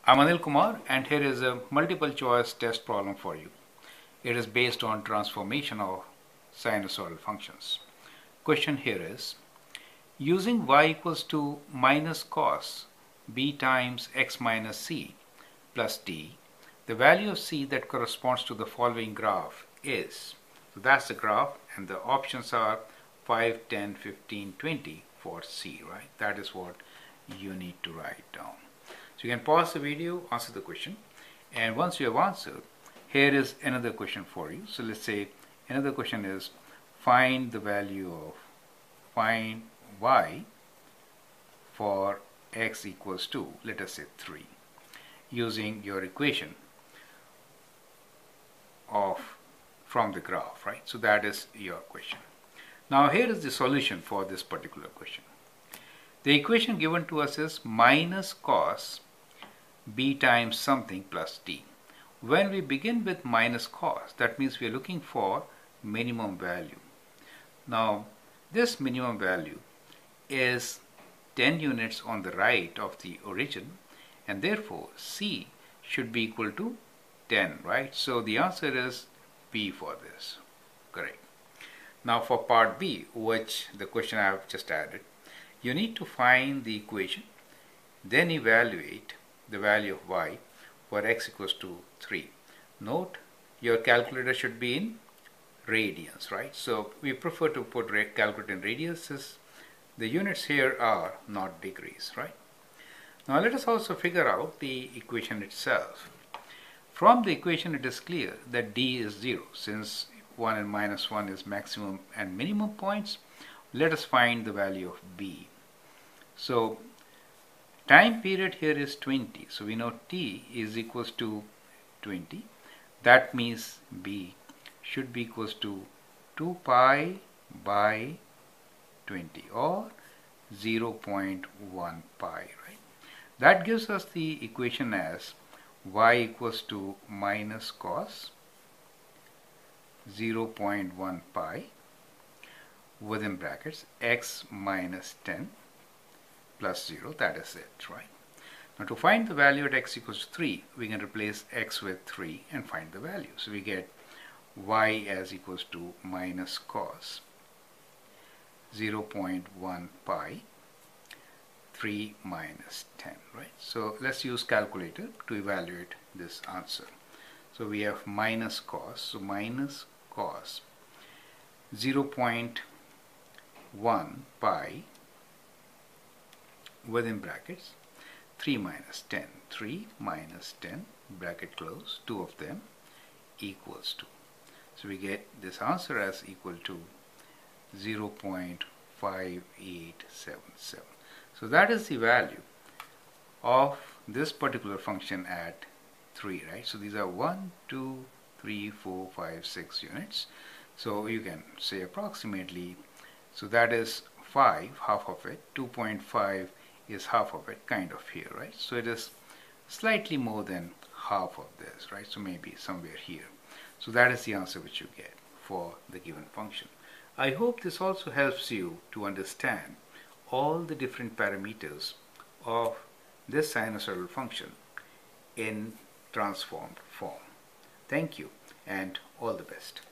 I'm Anil Kumar, and here is a multiple choice test problem for you. It is based on transformation of sinusoidal functions. Question here is, using y equals to minus cos b times x minus c plus d, the value of c that corresponds to the following graph is. So that's the graph, and the options are 5, 10, 15, 20 for c, right? That is what you need to write down. So you can pause the video, answer the question, and once you have answered, here is another question for you. So let's say another question is, find the value of y for x equals to, let us say 3, using your equation from the graph, right? So that is your question. Now here is the solution for this particular question. The equation given to us is minus cos b times something plus d. When we begin with minus cos, that means we are looking for minimum value. Now this minimum value is 10 units on the right of the origin, and therefore c should be equal to 10, right? So the answer is B for this. Correct. Now for part B, which the question I have just added, you need to find the equation, then evaluate the value of y for x equals to 3. Note, your calculator should be in radians, right? So we prefer to put calculator in radians. The units here are not degrees, right? Now let us also figure out the equation itself. From the equation it is clear that d is 0. Since 1 and minus 1 is maximum and minimum points, let us find the value of b. So time period here is 20. So we know t is equals to 20. That means b should be equals to 2 pi by 20 or 0.1 pi, right? That gives us the equation as y equals to minus cos 0.1 pi within brackets x minus 10 plus 0, that is it, right? Now to find the value at x equals to 3, we can replace x with 3 and find the value. So we get y as equals to minus cos 0.1 pi 3 minus 10, right? So let's use calculator to evaluate this answer. So we have minus cos, so minus cos 0.1 pi within brackets 3 minus 10, 3 minus 10, bracket close, 2 of them equals to. So we get this answer as equal to 0.5877. So that is the value of this particular function at 3, right? So these are 1, 2, 3, 4, 5, 6 units. So you can say approximately, so that is 5, half of it, 2.5 is half of it, kind of here, right? So it is slightly more than half of this, right? So maybe somewhere here. So that is the answer which you get for the given function. I hope this also helps you to understand all the different parameters of this sinusoidal function in transformed form. Thank you and all the best.